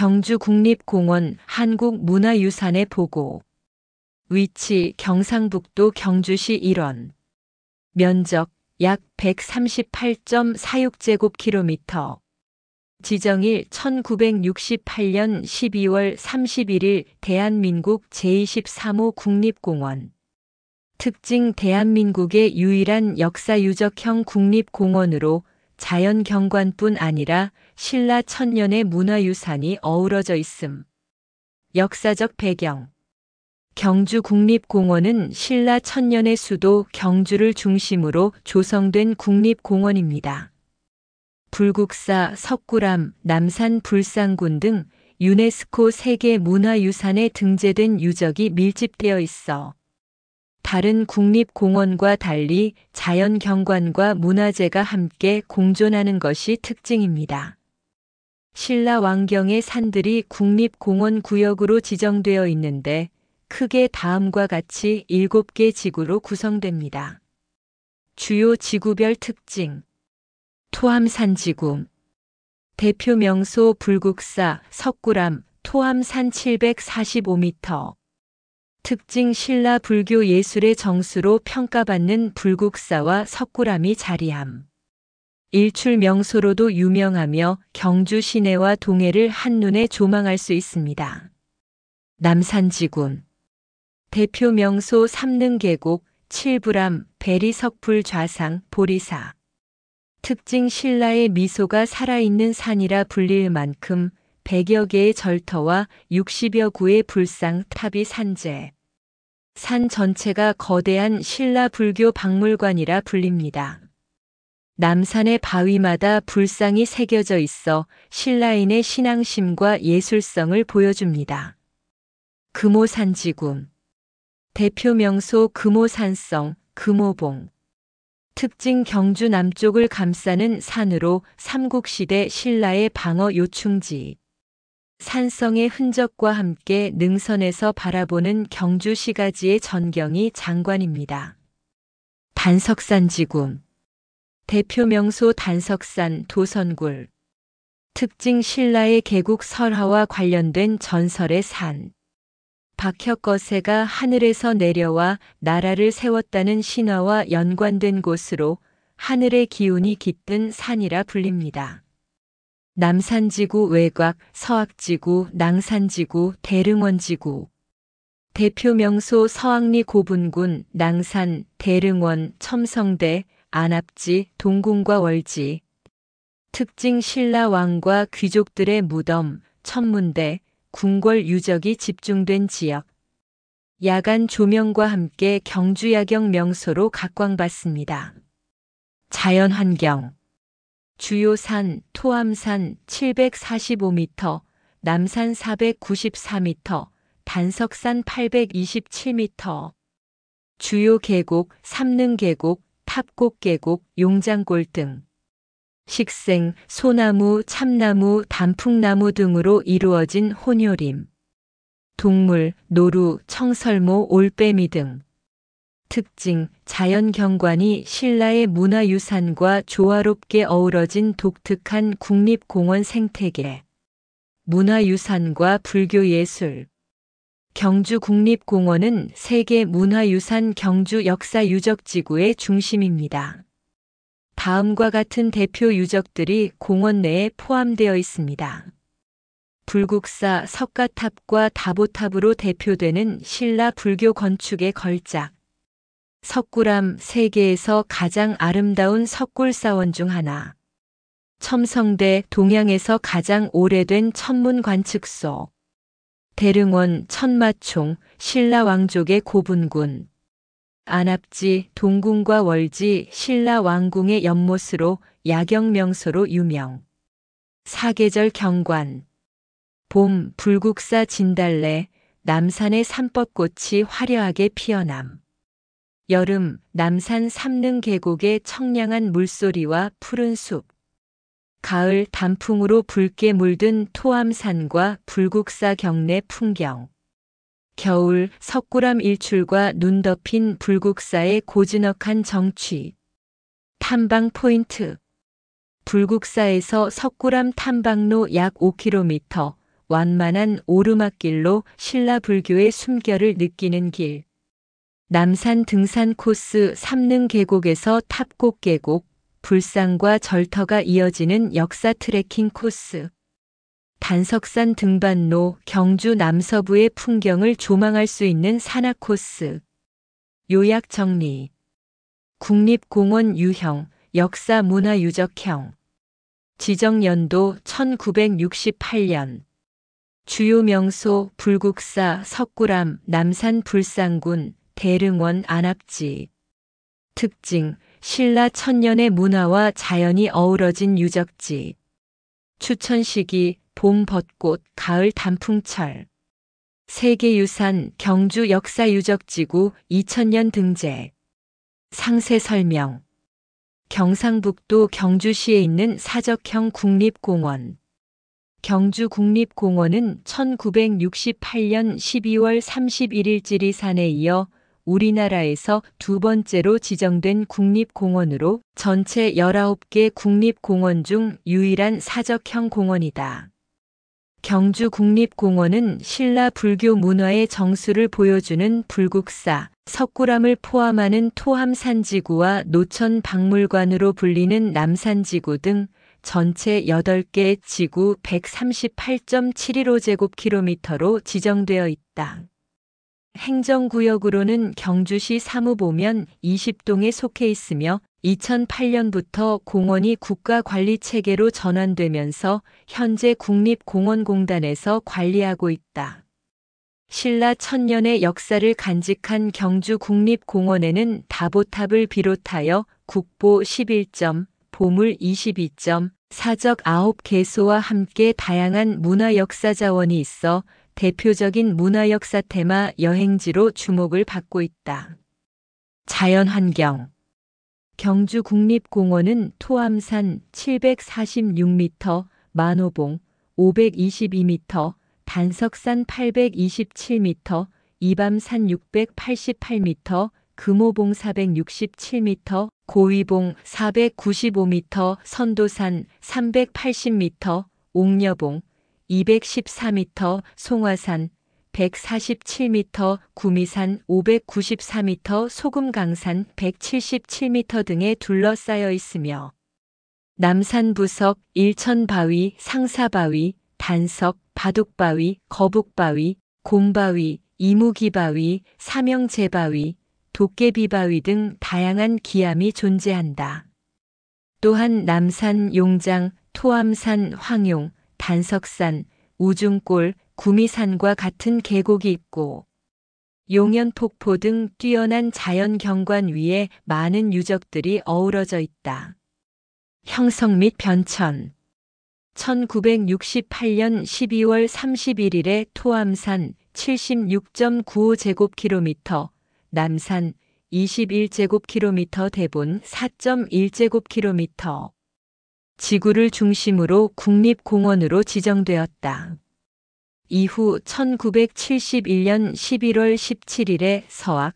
경주국립공원 한국문화유산의 보고. 위치 경상북도 경주시 일원. 면적 약 138.46제곱킬로미터. 지정일 1968년 12월 31일 대한민국 제23호 국립공원. 특징 대한민국의 유일한 역사유적형 국립공원으로 자연경관뿐 아니라 신라 천년의 문화유산이 어우러져 있음. 역사적 배경. 경주국립공원은 신라 천년의 수도 경주를 중심으로 조성된 국립공원입니다. 불국사, 석굴암, 남산 불상군 등 유네스코 세계문화유산에 등재된 유적이 밀집되어 있어 다른 국립공원과 달리 자연경관과 문화재가 함께 공존하는 것이 특징입니다. 신라 왕경의 산들이 국립공원 구역으로 지정되어 있는데 크게 다음과 같이 7개 지구로 구성됩니다. 주요 지구별 특징. 토암산지구. 대표 명소 불국사, 석굴암, 토암산 745m. 특징 신라 불교 예술의 정수로 평가받는 불국사와 석굴암이 자리함. 일출 명소로도 유명하며 경주 시내와 동해를 한눈에 조망할 수 있습니다. 남산지군. 대표 명소 삼능계곡, 칠불암, 베리석불 좌상, 보리사. 특징 신라의 미소가 살아있는 산이라 불릴 만큼 100여 개의 절터와 60여 구의 불상 탑이 산재. 산 전체가 거대한 신라 불교 박물관이라 불립니다. 남산의 바위마다 불상이 새겨져 있어 신라인의 신앙심과 예술성을 보여줍니다. 금오산지구. 대표 명소 금오산성, 금오봉. 특징 경주 남쪽을 감싸는 산으로 삼국시대 신라의 방어 요충지. 산성의 흔적과 함께 능선에서 바라보는 경주시가지의 전경이 장관입니다. 단석산지구. 대표 명소 단석산, 도선굴. 특징 신라의 개국 설화와 관련된 전설의 산. 박혁거세가 하늘에서 내려와 나라를 세웠다는 신화와 연관된 곳으로 하늘의 기운이 깃든 산이라 불립니다. 남산지구 외곽, 서악지구, 낭산지구, 대릉원지구. 대표 명소 서악리 고분군, 낭산, 대릉원, 첨성대, 안압지, 동궁과 월지. 특징 신라 왕과 귀족들의 무덤, 천문대, 궁궐 유적이 집중된 지역. 야간 조명과 함께 경주야경 명소로 각광받습니다. 자연환경. 주요 산, 토암산 745m, 남산 494m, 단석산 827m. 주요 계곡, 삼능계곡, 탑곡계곡, 용장골 등. 식생, 소나무, 참나무, 단풍나무 등으로 이루어진 혼효림. 동물, 노루, 청설모, 올빼미 등. 특징, 자연경관이 신라의 문화유산과 조화롭게 어우러진 독특한 국립공원 생태계. 문화유산과 불교예술. 경주국립공원은 세계문화유산 경주 역사유적지구의 중심입니다. 다음과 같은 대표 유적들이 공원 내에 포함되어 있습니다. 불국사, 석가탑과 다보탑으로 대표되는 신라 불교 건축의 걸작. 석굴암, 세계에서 가장 아름다운 석굴사원 중 하나. 첨성대, 동양에서 가장 오래된 천문관측소. 대릉원, 천마총, 신라 왕족의 고분군. 안압지, 동궁과 월지, 신라 왕궁의 연못으로 야경 명소로 유명. 사계절 경관. 봄, 불국사 진달래, 남산의 삼법꽃이 화려하게 피어남. 여름, 남산 삼능계곡의 청량한 물소리와 푸른 숲. 가을, 단풍으로 붉게 물든 토암산과 불국사 경내 풍경. 겨울, 석굴암 일출과 눈 덮인 불국사의 고즈넉한 정취. 탐방 포인트. 불국사에서 석굴암 탐방로 약 5km, 완만한 오르막길로 신라 불교의 숨결을 느끼는 길. 남산 등산 코스 삼릉 계곡에서 탑곡 계곡, 불상과 절터가 이어지는 역사 트레킹 코스. 단석산 등반로, 경주 남서부의 풍경을 조망할 수 있는 산악 코스. 요약 정리. 국립공원 유형, 역사 문화 유적형. 지정 연도 1968년. 주요 명소 불국사, 석굴암, 남산 불상군, 대릉원 안압지. 특징, 신라 천년의 문화와 자연이 어우러진 유적지. 추천 시기, 봄 벚꽃, 가을 단풍철. 세계유산 경주 역사유적지구 2000년 등재. 상세 설명. 경상북도 경주시에 있는 사적형 국립공원. 경주국립공원은 1968년 12월 31일 지리산에 이어 우리나라에서 두 번째로 지정된 국립공원으로 전체 19개 국립공원 중 유일한 사적형 공원이다. 경주국립공원은 신라 불교 문화의 정수를 보여주는 불국사, 석굴암을 포함하는 토함산지구와 노천박물관으로 불리는 남산지구 등 전체 8개 지구 138.715제곱킬로미터로 지정되어 있다. 행정구역으로는 경주시 사무보면 20동에 속해 있으며 2008년부터 공원이 국가관리체계로 전환되면서 현재 국립공원공단에서 관리하고 있다. 신라 천년의 역사를 간직한 경주국립공원에는 다보탑을 비롯하여 국보 11점, 보물 22점, 사적 9개소와 함께 다양한 문화역사자원이 있어 대표적인 문화역사 테마 여행지로 주목을 받고 있다. 자연환경. 경주국립공원은 토암산 746m, 만호봉 522m, 단석산 827m, 이밤산 688m, 금오봉 467m, 고위봉 495m, 선도산 380m, 옥녀봉 214m, 송화산 147m, 구미산 594m, 소금강산 177m 등에 둘러싸여 있으며 남산부석, 일천바위, 상사바위, 단석, 바둑바위, 거북바위, 곰바위, 이무기바위, 삼형제바위, 도깨비바위 등 다양한 기암이 존재한다. 또한 남산 용장, 토암산 황용, 단석산, 우중골, 구미산과 같은 계곡이 있고 용연폭포 등 뛰어난 자연 경관 위에 많은 유적들이 어우러져 있다. 형성 및 변천. 1968년 12월 31일에 토암산 76.95제곱킬로미터, 남산 21제곱킬로미터, 대본 4.1제곱킬로미터. 지구를 중심으로 국립공원으로 지정되었다. 이후 1971년 11월 17일에 서악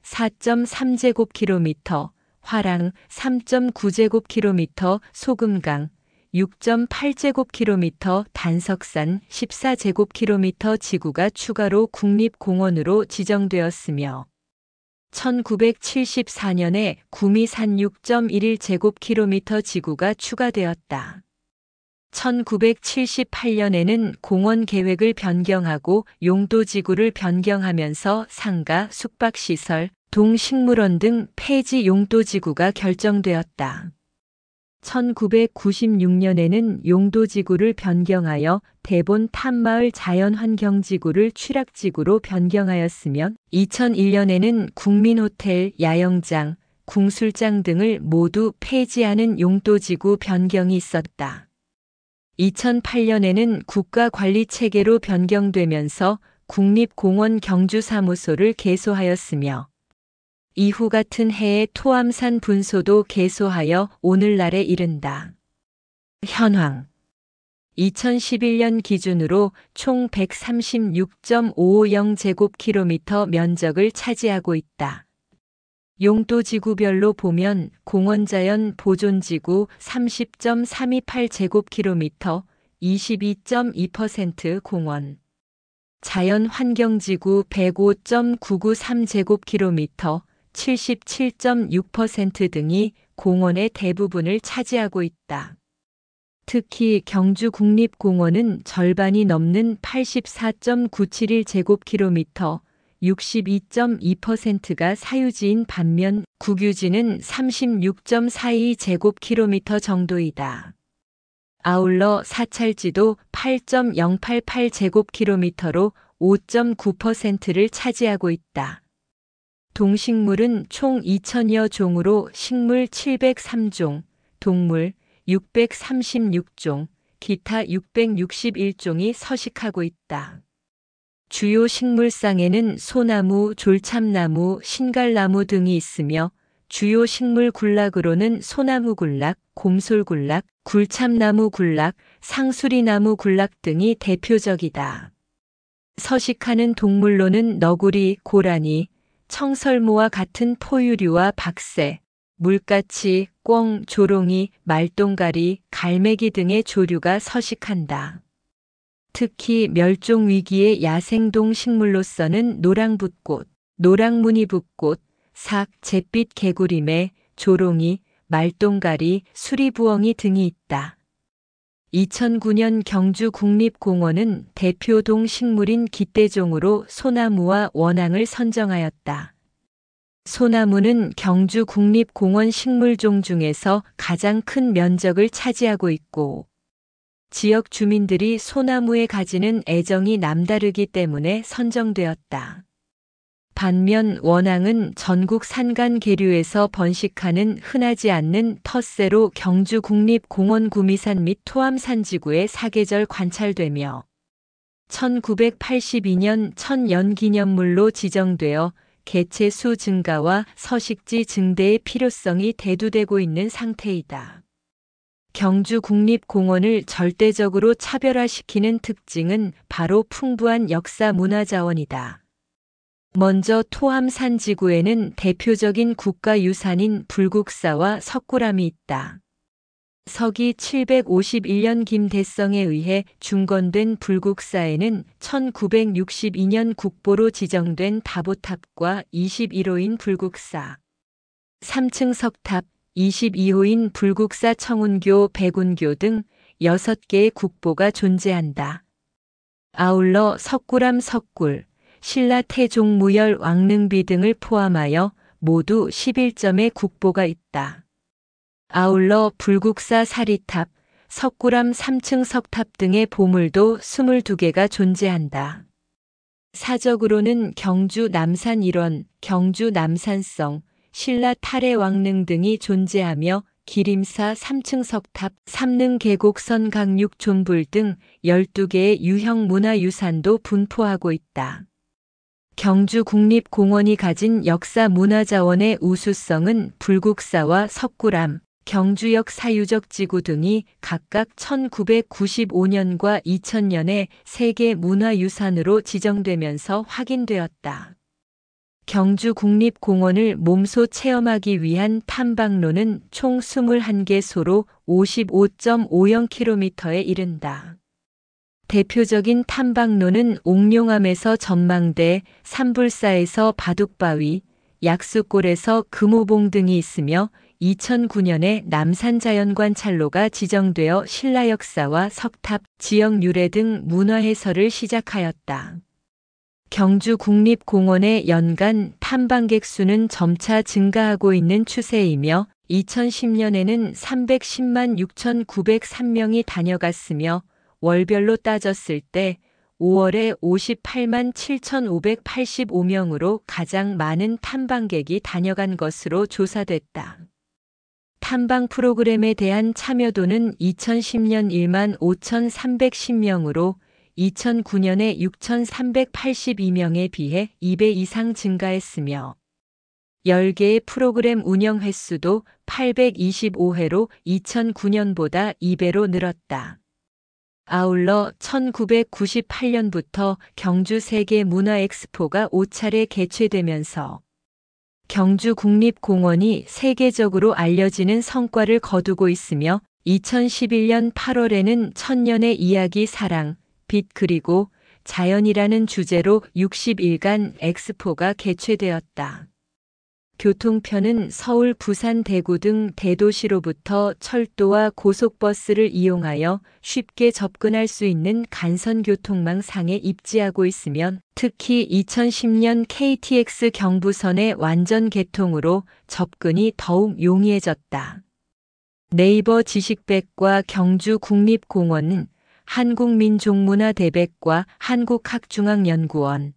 4.3제곱킬로미터, 화랑 3.9제곱킬로미터, 소금강 6.8제곱킬로미터, 단석산 14제곱킬로미터 지구가 추가로 국립공원으로 지정되었으며 1974년에 구미산 6.11제곱킬로미터 지구가 추가되었다. 1978년에는 공원 계획을 변경하고 용도지구를 변경하면서 상가, 숙박시설, 동식물원 등 폐지 용도지구가 결정되었다. 1996년에는 용도지구를 변경하여 대본 탐마을 자연환경지구를 취락지구로 변경하였으며 2001년에는 국민호텔, 야영장, 궁술장 등을 모두 폐지하는 용도지구 변경이 있었다. 2008년에는 국가관리체계로 변경되면서 국립공원 경주사무소를 개소하였으며 이후 같은 해에 토암산 분소도 개소하여 오늘날에 이른다. 현황. 2011년 기준으로 총 136.550제곱킬로미터 면적을 차지하고 있다. 용도지구별로 보면 공원자연 보존지구 30.328제곱킬로미터, 22.2% 공원. 자연환경지구 105.993제곱킬로미터 77.6% 등이 공원의 대부분을 차지하고 있다. 특히 경주국립공원은 절반이 넘는 84.971제곱킬로미터 62.2%가 사유지인 반면 국유지는 36.42제곱킬로미터 정도이다. 아울러 사찰지도 8.088제곱킬로미터로 5.9%를 차지하고 있다. 동식물은 총 2,000여 종으로 식물 703종, 동물 636종, 기타 661종이 서식하고 있다. 주요 식물상에는 소나무, 졸참나무, 신갈나무 등이 있으며 주요 식물 군락으로는 소나무 군락, 곰솔 군락, 굴참나무 군락, 상수리나무 군락 등이 대표적이다. 서식하는 동물로는 너구리, 고라니, 청설모와 같은 포유류와 박새, 물가치, 꿩, 조롱이, 말똥가리, 갈매기 등의 조류가 서식한다. 특히 멸종 위기의 야생동 식물로서는 노랑붓꽃, 노랑무늬붓꽃, 삭, 잿빛 개구리매, 조롱이, 말똥가리, 수리부엉이 등이 있다. 2009년 경주국립공원은 대표 동식물인 깃대종으로 소나무와 원앙을 선정하였다. 소나무는 경주국립공원 식물종 중에서 가장 큰 면적을 차지하고 있고 지역 주민들이 소나무에 가지는 애정이 남다르기 때문에 선정되었다. 반면 원앙은 전국 산간 계류에서 번식하는 흔하지 않는 텃새로 경주국립공원 구미산 및 토암산지구에 사계절 관찰되며 1982년 천연기념물로 지정되어 개체수 증가와 서식지 증대의 필요성이 대두되고 있는 상태이다. 경주국립공원을 절대적으로 차별화시키는 특징은 바로 풍부한 역사 문화자원이다. 먼저 토암산지구에는 대표적인 국가유산인 불국사와 석굴암이 있다. 서기 751년 김대성에 의해 중건된 불국사에는 1962년 국보로 지정된 다보탑과 21호인 불국사, 3층 석탑, 22호인 불국사 청운교, 백운교 등 6개의 국보가 존재한다. 아울러 석굴암 석굴, 신라 태종 무열 왕릉비 등을 포함하여 모두 11점의 국보가 있다. 아울러 불국사 사리탑, 석굴암 3층 석탑 등의 보물도 22개가 존재한다. 사적으로는 경주 남산 일원, 경주 남산성, 신라 탈해 왕릉 등이 존재하며 기림사 3층 석탑, 삼릉 계곡선 강육 존불 등 12개의 유형 문화유산도 분포하고 있다. 경주국립공원이 가진 역사 문화자원의 우수성은 불국사와 석굴암, 경주역 사유적 지구 등이 각각 1995년과 2000년에 세계 문화유산으로 지정되면서 확인되었다. 경주국립공원을 몸소 체험하기 위한 탐방로는 총 21개소로 55.50km에 이른다. 대표적인 탐방로는 옥룡암에서 전망대, 삼불사에서 바둑바위, 약수골에서 금오봉 등이 있으며 2009년에 남산자연관찰로가 지정되어 신라 역사와 석탑, 지역 유래 등 문화해설을 시작하였다. 경주국립공원의 연간 탐방객 수는 점차 증가하고 있는 추세이며 2010년에는 310만 6,903명이 다녀갔으며 월별로 따졌을 때 5월에 58만 7,585명으로 가장 많은 탐방객이 다녀간 것으로 조사됐다. 탐방 프로그램에 대한 참여도는 2010년 1만 5,310명으로 2009년에 6,382명에 비해 2배 이상 증가했으며 10개의 프로그램 운영 횟수도 825회로 2009년보다 2배로 늘었다. 아울러 1998년부터 경주 세계문화엑스포가 5차례 개최되면서 경주국립공원이 세계적으로 알려지는 성과를 거두고 있으며 2011년 8월에는 천년의 이야기 사랑, 빛 그리고 자연이라는 주제로 60일간 엑스포가 개최되었다. 교통편은 서울, 부산, 대구 등 대도시로부터 철도와 고속버스를 이용하여 쉽게 접근할 수 있는 간선교통망 상에 입지하고 있으며 특히 2010년 KTX 경부선의 완전 개통으로 접근이 더욱 용이해졌다. 네이버 지식백과 경주국립공원은 한국민족문화대백과 한국학중앙연구원,